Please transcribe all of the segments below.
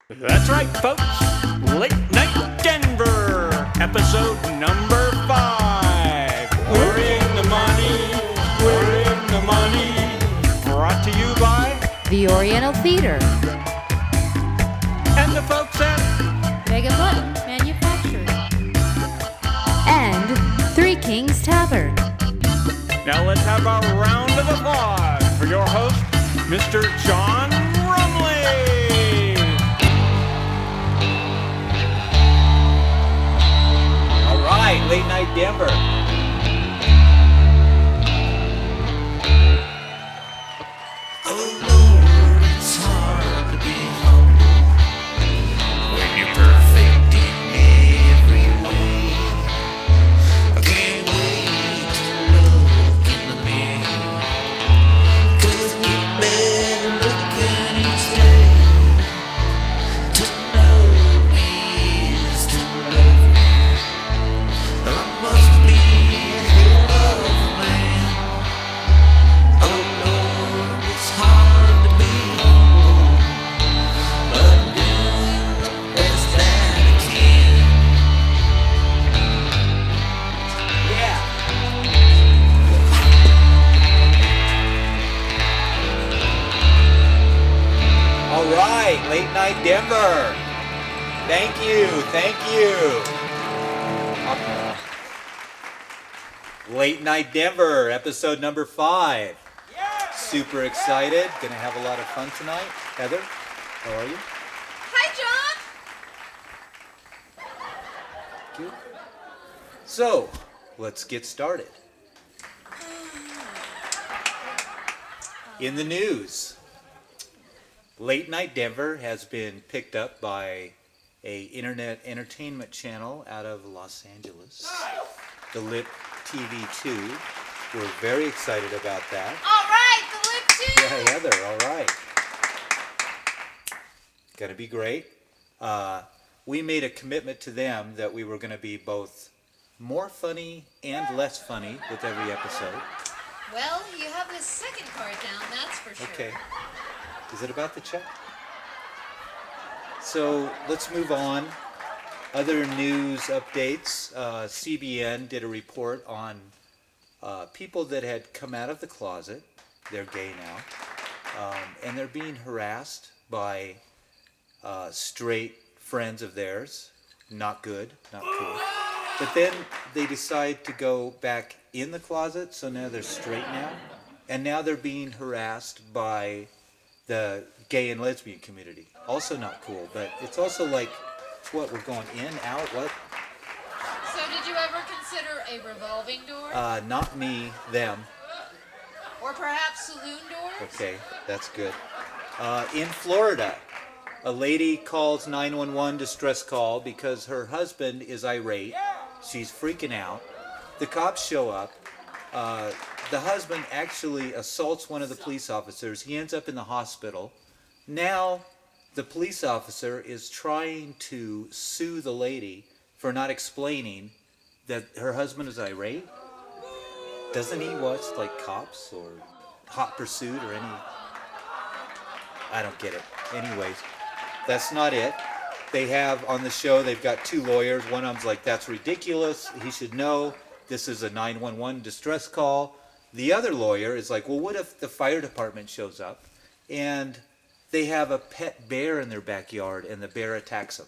That's right, folks. Late Night Denver, episode number 5. We're in the money. We're in the money. Brought to you by The Oriental Theater and the folks at Mega Button Manufacturing and Three Kings Tavern. Now let's have a round of applause for your host, Mr. John Rumley. All right, Late Night Denver. Oh Lord, it's hard to be humble when you're perfect in every way. I can't wait to look in the mirror, 'cause it get better looking each day. To know me is to love me. I must be a hell of a man. Oh Lord, it's hard to be humble, but I'm doing the best that I can. Yeah. All right, Late Night Denver. Thank you, thank you. Late Night Denver, episode number 5. Super excited. Gonna have a lot of fun tonight. Heather, how are you? Hi, John. Good. So, let's get started. In the news, Late Night Denver has been picked up by a internet entertainment channel out of Los Angeles, the Lip TV2. We're very excited about that. All right, the lip too. Yeah, Heather, all right. Gonna be great. We made a commitment to them that we were gonna be both more funny and less funny with every episode. Well, you have the second part down, that's for sure. Okay. Is it about the check? So let's move on. Other news updates. CBN did a report on people that had come out of the closet. They're gay now. And they're being harassed by straight friends of theirs. Not good, not cool. But then they decide to go back in the closet, so now they're straight now. And now they're being harassed by the gay and lesbian community. Also not cool, but it's also like, what, we're going in, out, what? So did you ever consider a revolving door? Not me, them. Or perhaps saloon doors? Okay, that's good. In Florida, a lady calls 911 distress call because her husband is irate. She's freaking out. The cops show up. The husband actually assaults one of the police officers. He ends up in the hospital. Now, the police officer is trying to sue the lady for not explaining that her husband is irate. Doesn't he watch like Cops or Hot Pursuit or any? I don't get it. Anyways, that's not it. They have on the show, they've got 2 lawyers. One of them's like, that's ridiculous. He should know this is a 911 distress call. The other lawyer is like, well, what if the fire department shows up and they have a pet bear in their backyard and the bear attacks them?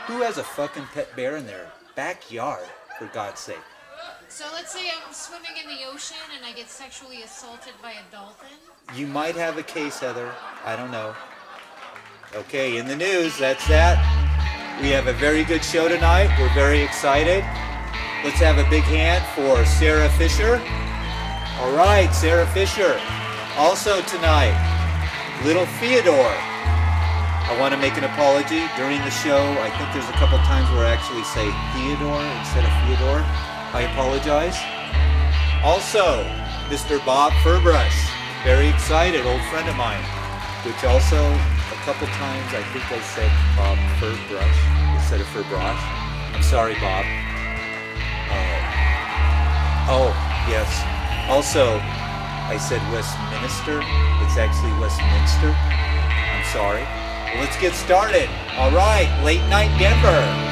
Who has a fucking pet bear in their backyard, for God's sake? So let's say I'm swimming in the ocean and I get sexually assaulted by a dolphin? You might have a case, Heather. I don't know. Okay, in the news, that's that. We have a very good show tonight. We're very excited. Let's have a big hand for Sarah Fisher. All right, Sarah Fisher. Also tonight, Little Theodore. I want to make an apology during the show. I think there's a couple times where I actually say Theodore instead of Theodore. I apologize. Also, Mr. Bob Furbrush. Very excited, old friend of mine. Which also, a couple times I think I said Bob Furbrush instead of Furbrush. I'm sorry, Bob. Oh, yes. Also, I said Westminster. It's actually Westminster. I'm sorry. Let's get started. All right, Late Night Denver.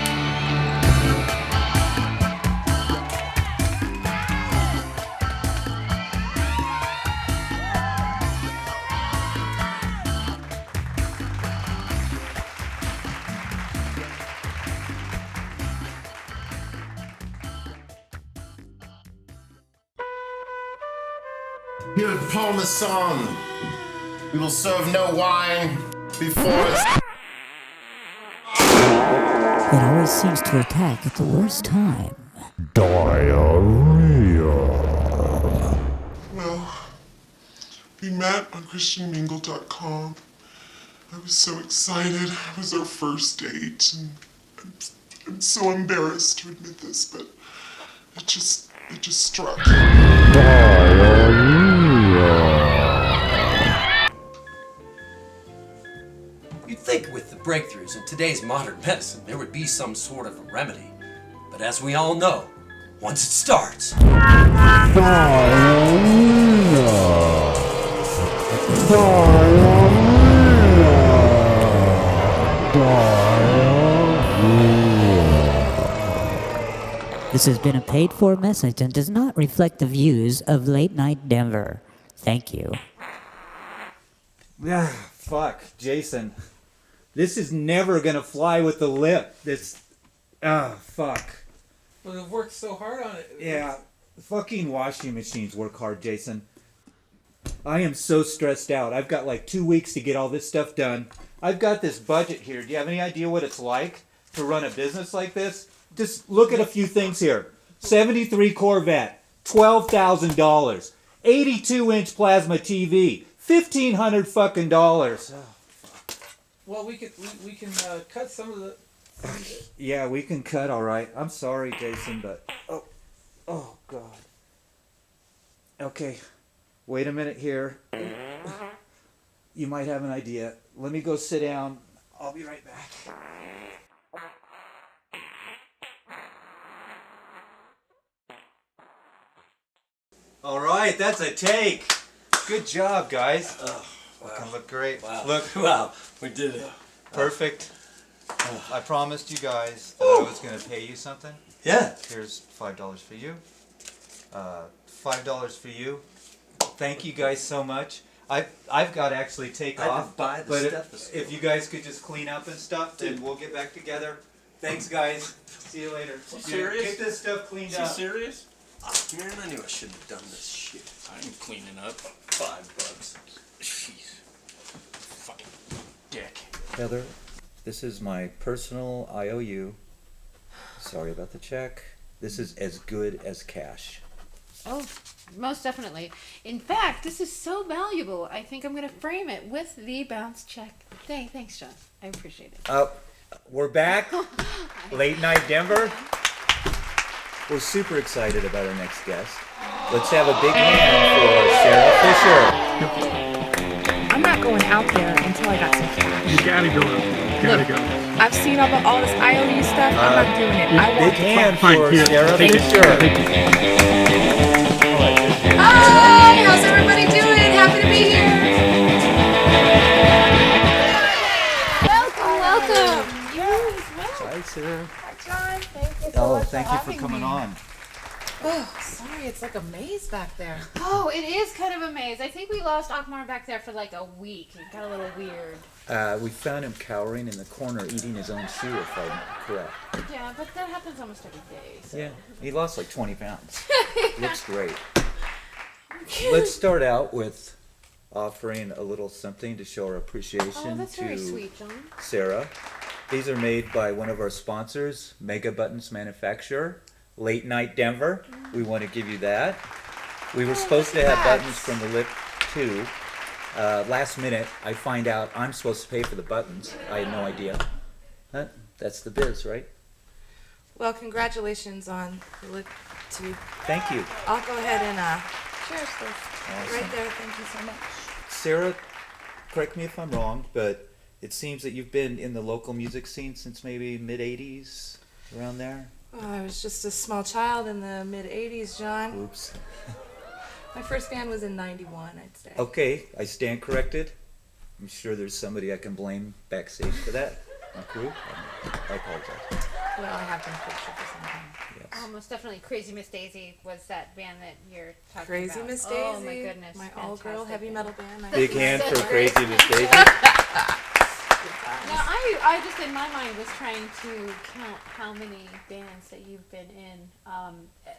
Hear the Palmer song. We will serve no wine before us. It always seems to attack at the worst time. Well, we met on ChristianMingle.com. I was so excited. It was our first date, and I'm so embarrassed to admit this, but it just struck. You'd think with the breakthroughs in today's modern medicine there would be some sort of a remedy. But as we all know, once it starts... This has been a paid-for message and does not reflect the views of Late Night Denver. Thank you. Ah, fuck, Jason. This is never gonna fly with the lip. Fuck. Well, I've worked so hard on it. Yeah, fucking washing machines work hard, Jason. I am so stressed out. I've got like 2 weeks to get all this stuff done. I've got this budget here. Do you have any idea what it's like to run a business like this? Just look at a few things here. 73 Corvette, $12,000. 82-inch plasma TV, $1,500 fucking dollars. Well, we can cut some of the. Yeah, we can cut, all right. I'm sorry, Jason, but oh God. Okay, wait a minute here. You might have an idea. Let me go sit down. I'll be right back. All right, that's a take. Good job, guys. Fucking look great. Wow. Look, Wow, we did it. perfect. I promised you guys that I was gonna pay you something. Yeah. Here's $5 for you. $5 for you. Thank you guys so much. I've got to actually take I off. didn't buy the but stethoscope. if you guys could just clean up and stuff, then we'll get back together. Thanks, guys. See you later. serious? Get this stuff cleaned Is up. he serious? Oh, man, I knew I shouldn't have done this shit. I'm cleaning up. $5. Jeez. Fucking dick. Heather, this is my personal IOU. Sorry about the check. This is as good as cash. Oh, most definitely. In fact, this is so valuable. I think I'm going to frame it with the bounce check. Thanks, John. I appreciate it. We're back. Late Night Denver. We're super excited about our next guest. Let's have a big hand for Sarah Fisher. I'm not going out there until I got some cash. You gotta go. Look, I've seen all this IOU stuff. I'm not doing it. I Big want hand Fine, for here, Sarah take it. Fisher. Hi, how's everybody doing? Happy to be here. Welcome. You as well. Hi, Sarah. Hi, John. Thank you so Oh, much thank for you for having coming me. on. Oh, sorry, it's like a maze back there. Oh, it is kind of a maze. I think we lost Akmar back there for like a week. It got a little weird. We found him cowering in the corner eating his own shoe, if I'm correct. Yeah, but that happens almost every day. So. Yeah, he lost like 20 pounds. Looks great. Let's start out with offering a little something to show our appreciation Oh, that's to very sweet, John. Sarah. These are made by one of our sponsors, Mega Buttons Manufacturer, Late Night Denver. We want to give you that. We were supposed to have buttons from the lip too. Last minute, I find out I'm supposed to pay for the buttons. I had no idea. That's the biz, right? Well, congratulations on the lip tube. Thank you. I'll go ahead and cheers this. Awesome. Right there. Thank you so much. Sarah, correct me if I'm wrong, but it seems that you've been in the local music scene since maybe mid-'80s, around there? Oh, I was just a small child in the mid-'80s, John. Oops. My first band was in '91, I'd say. Okay, I stand corrected. I'm sure there's somebody I can blame backstage for that. My crew. I apologize. Well, I have been pictured for some time. Yes. Oh, most definitely. Crazy Miss Daisy was that band that you're talking Crazy about. Miss Daisy. Oh my goodness. My all-girl fantastic heavy band. metal band. Big hand for Such Crazy Miss Daisy. Now, I just in my mind was trying to count how many bands that you've been in,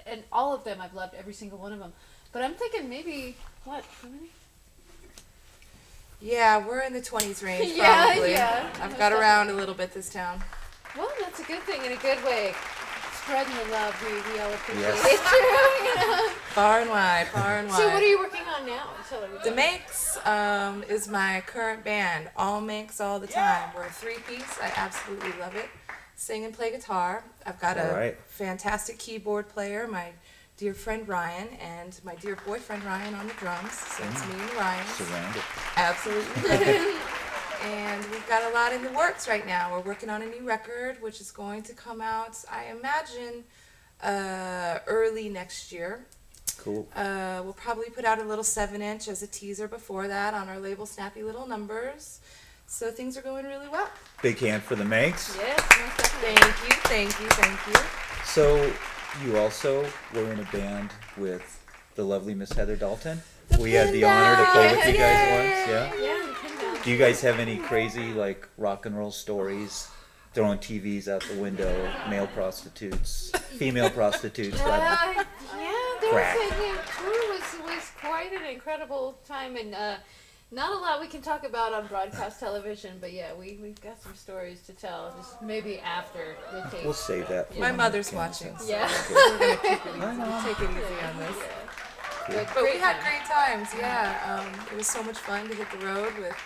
and all of them I've loved every single one of them. But I'm thinking maybe how many? Yeah, we're in the 20s range, Yeah, probably. yeah, I've most got around definitely. a little bit this town. Well, that's a good thing in a good way. Spreading the love, we all appreciate Yes. it too. You know? Far and wide, far and wide. So what are you working on now? Tell everybody. The Manx is my current band. All Manx all the time. We're a three-piece. I absolutely love it. Sing and play guitar. I've got a Alright. fantastic keyboard player, my dear friend Ryan, and my dear boyfriend Ryan on the drums. So it's me and Ryan. Surrounded. Absolutely love it. And we've got a lot in the works right now. We're working on a new record, which is going to come out, I imagine, early next year. Cool. We'll probably put out a little 7-inch as a teaser before that on our label Snappy Little Numbers. So things are going really well. Big hand for the Manx. Yes, most definitely. Thank you. So you also were in a band with the lovely Miss Heather Dalton. We had the Pin honor to play with you guys Down. once. Yeah. Yeah, the Pin Down. Do you guys have any crazy like rock and roll stories? Throwing TVs out the window, male prostitutes, female prostitutes. Yeah, there Crack. was a tour was quite an incredible time, and not a lot we can talk about on broadcast television, but yeah, we've got some stories to tell, just maybe after the tape. We'll save that. For My when mother's the cameras watching. out. So Yeah. we're going to keep it easy. Take it easy on this. But we had great times, yeah. It was so much fun to hit the road with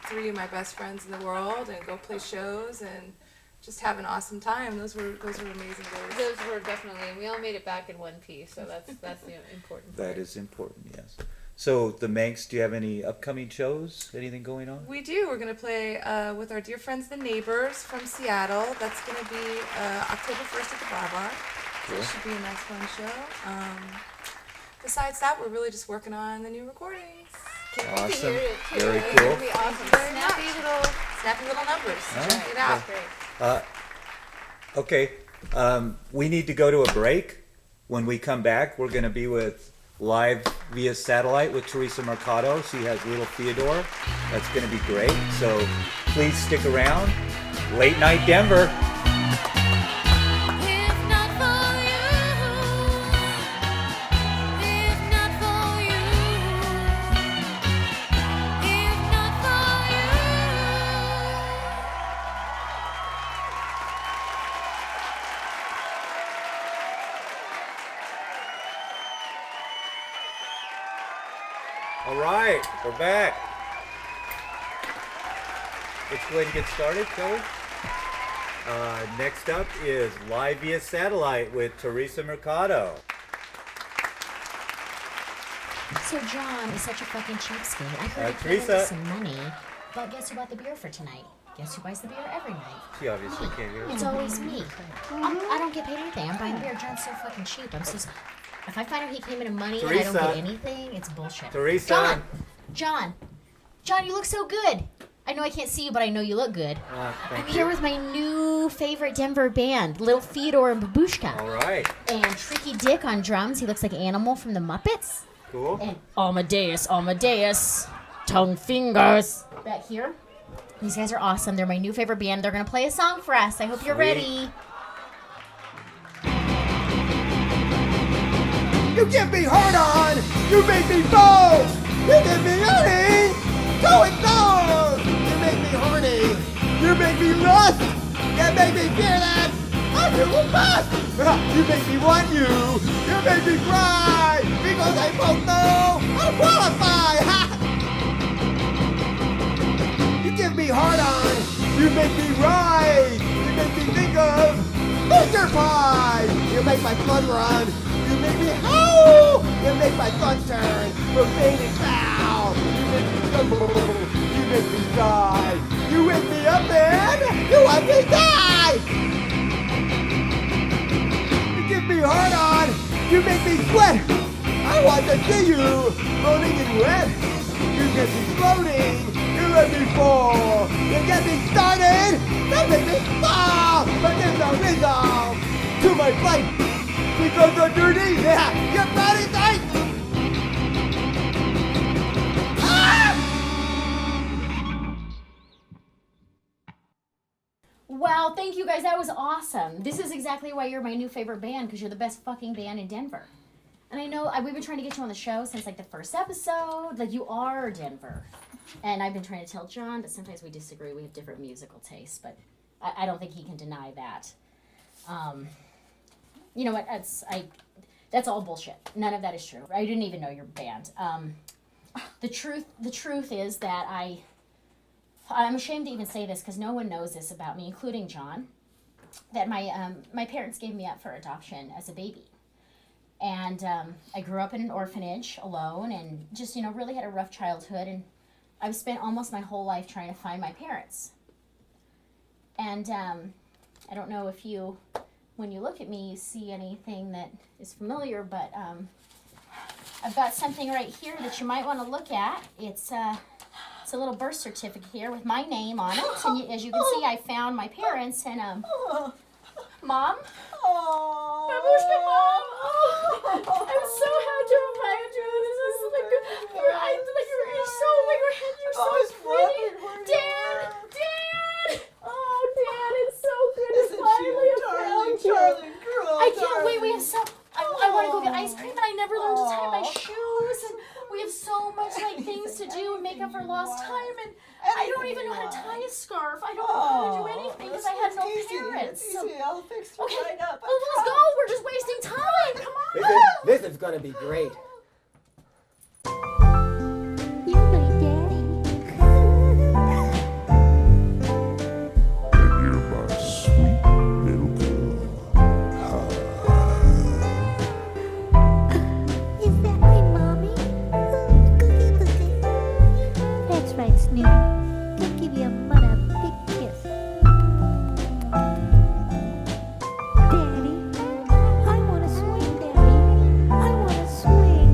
3 of my best friends in the world and go play shows and just have an awesome time. Those were amazing days. Those were definitely, and we all made it back in one piece, so that's the important part. That is important, yes. So the Manx, do you have any upcoming shows? Anything going on? We do. We're going to play with our dear friends, the Neighbors from Seattle. That's going to be October 1st at the Bar Bar. So it should be a nice, fun show. Besides that, we're really just working on the new recordings. Can't wait to Awesome. hear it too. Very It's cool. gonna be awesome. Very Snappy much. little. Little numbers. Oh, Check it out. Great. Okay, we need to go to a break. When we come back, we're going to be with live via satellite with Teresa Mercado. She has Little Theodore. That's going to be great. So please stick around. Late Night Denver. All right, we're back. Let's go ahead and get started, shall we? Next up is Live via Satellite with Teresa Mercado. So John is such a fucking cheapskate. I heard he Teresa. gave us some money, but guess who bought the beer for tonight? Guess who buys the beer every night? She obviously can't hear It's me. always me. I don't get paid anything. I'm buying beer. John's so fucking cheap. I'm so. If I find out he came into money and I don't Teresa. get anything, it's bullshit. Teresa. John, you look so good. I know I can't see you, but I know you look good. I'm Thank here you. with my new favorite Denver band, Little Theodore and Babushka. All right, And Tricky Dick on drums. He looks like Animal from the Muppets. cool. And Amadeus, tongue fingers. Back here. These guys are awesome. They're my new favorite band. They're going to play a song for us. I hope you're Sweet. ready. You give me hard on, you make me bold, you give me honey, going down. You make me horny, you make me lust, you make me fear that I will bust. You make me want you make me cry, because I both know I qualify. You give me hard on, you make me right, you make me think of Mr. Pie. You make my blood run. You make me howl. You make my thoughts turn profane and foul. You make me stumble. You make me die. You wake me up and you want me die. You give me hard on. You make me sweat. I want to see you floating in wet. You get me floating. You let me fall. You get me started, then make me fall. But there's no rhythm to my flight. Because underneath, yeah, your body's tight. Wow, thank you guys. That was awesome. This is exactly why you're my new favorite band, because you're the best fucking band in Denver. And I know we've been trying to get you on the show since like the first episode. Like, you are Denver. And I've been trying to tell John, but sometimes we disagree. We have different musical tastes, but I don't think he can deny that. You know what? That's all bullshit. None of that is true. I didn't even know your band. The truth is that I'm ashamed to even say this because no one knows this about me, including John, that my parents gave me up for adoption as a baby. And I grew up in an orphanage alone and just, really had a rough childhood. And I've spent almost my whole life trying to find my parents. And I don't know if when you look at me, you see anything that is familiar, but I've got something right here that you might want to look at. It's a little birth certificate here with my name on it. And as you can see, I found my parents and, Mom? Oh. Babushka, Mom! Oh. I'm so happy to find you. This is your eyes, you're so pretty. Dad! Oh, Dad, it's so good to finally have found you. I can't wait. We have I want to go get ice cream, and I never learned to tie my shoes, and we have so much things to do and make up for lost time, and I don't even know how to tie a scarf. I don't know how to do anything because I had no parents. It's easy. I'll fix you right up. Well, let's go. We're just wasting time. Come on. This is gonna be great. Swing.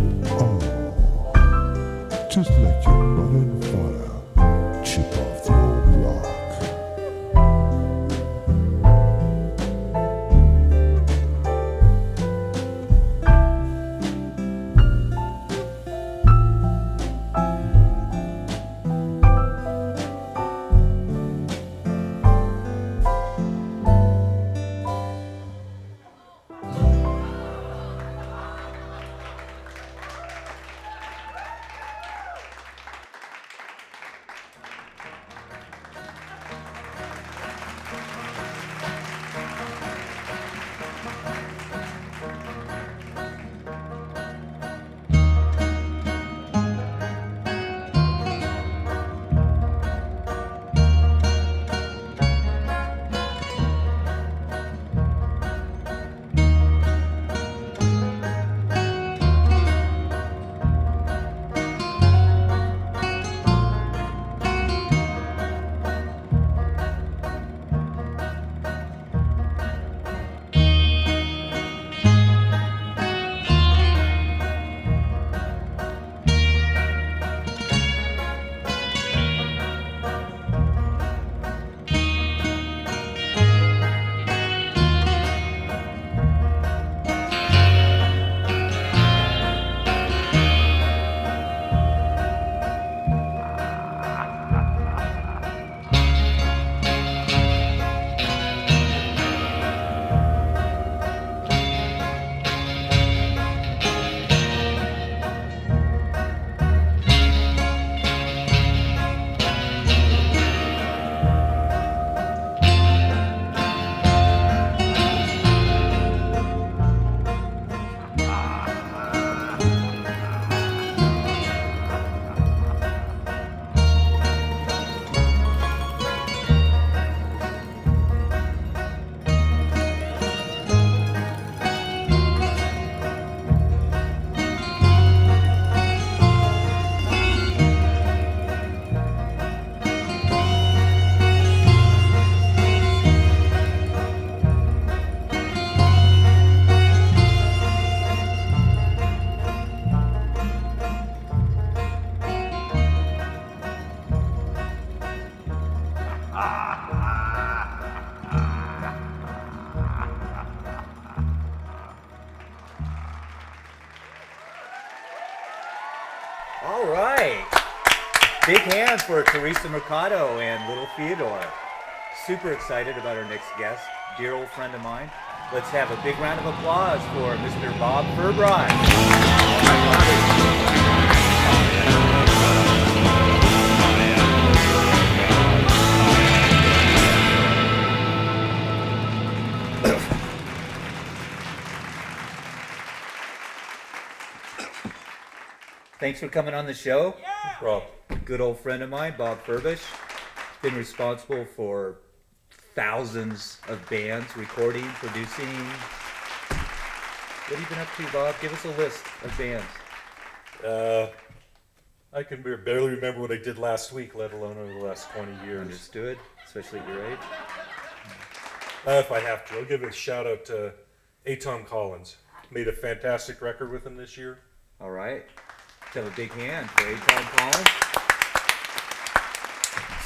hand for Teresa Mercado and Little Theodore. Super excited about our next guest, dear old friend of mine. Let's have a big round of applause for Mr. Bob Furbride. Thanks for coming on the show. Rob. Good old friend of mine, Bob Furbish. Been responsible for thousands of bands, recording, producing. What have you been up to, Bob? Give us a list of bands. I can barely remember what I did last week, let alone over the last 20 years. Understood, especially at your age. If I have to, I'll give a shout out to A. Tom Collins. Made a fantastic record with him this year. All right. Let's have a big hand for A. Tom Collins.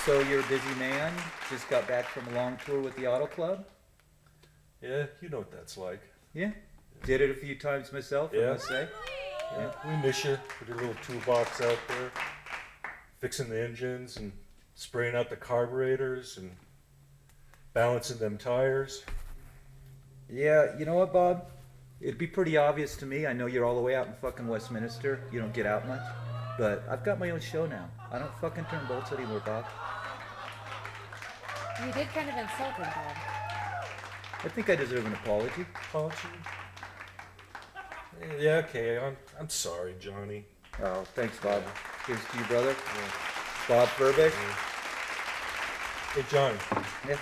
So you're a busy man. Just got back from a long tour with the Auto Club. Yeah, you know what that's like. Yeah. Did it a few times myself, I must say. Yeah, we miss you with your little toolbox out there, fixing the engines and spraying out the carburetors and balancing them tires. Yeah, you know what, Bob? It'd be pretty obvious to me. I know you're all the way out in fucking Westminster. You don't get out much. But I've got my own show now. I don't fucking turn bolts anymore, Bob. You did kind of insult him, Bob. I think I deserve an apology. Apology? Yeah, okay. I'm sorry, Johnny. Oh, thanks, Bob. Here's to you, brother. Bob Furbish. Hey, Johnny. Yeah.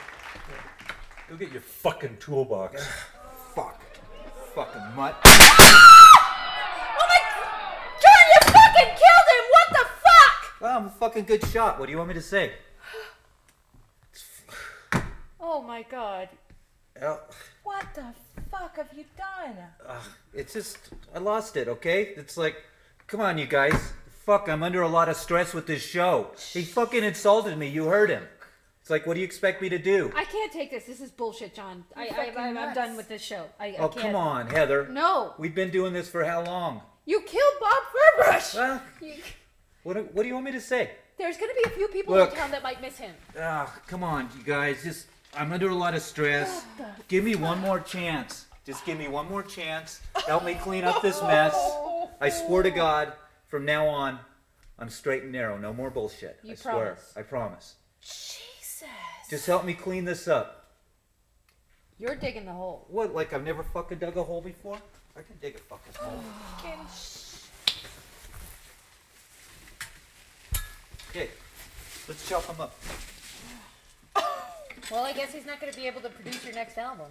Go get your fucking toolbox. Fuck. Fucking mutt. Oh my... John, you fucking killed him! What the fuck? Well, I'm a fucking good shot. What do you want me to say? Oh my god. What the fuck have you done? It's just, I lost it, okay? It's like, come on, you guys. Fuck, I'm under a lot of stress with this show. He fucking insulted me. You heard him. It's like, what do you expect me to do? I can't take this. This is bullshit, John. I'm nuts. done with this show. I Oh, can't. come on, Heather. No. We've been doing this for how long? You killed Bob Furbush. Well, what do you want me to say? There's going to be a few people Look. in town that might miss him. Come on, you guys. Just, I'm under a lot of stress. Give me one more chance. Just give me one more chance. Help me clean up this mess. I swear to God, from now on, I'm straight and narrow. No more bullshit. You I swear. promise? I promise. Jesus. Just help me clean this up. You're digging the hole. What, like I've never fucking dug a hole before? I can dig a fucking hole. Okay, let's chop them up. Well, I guess he's not going to be able to produce your next album.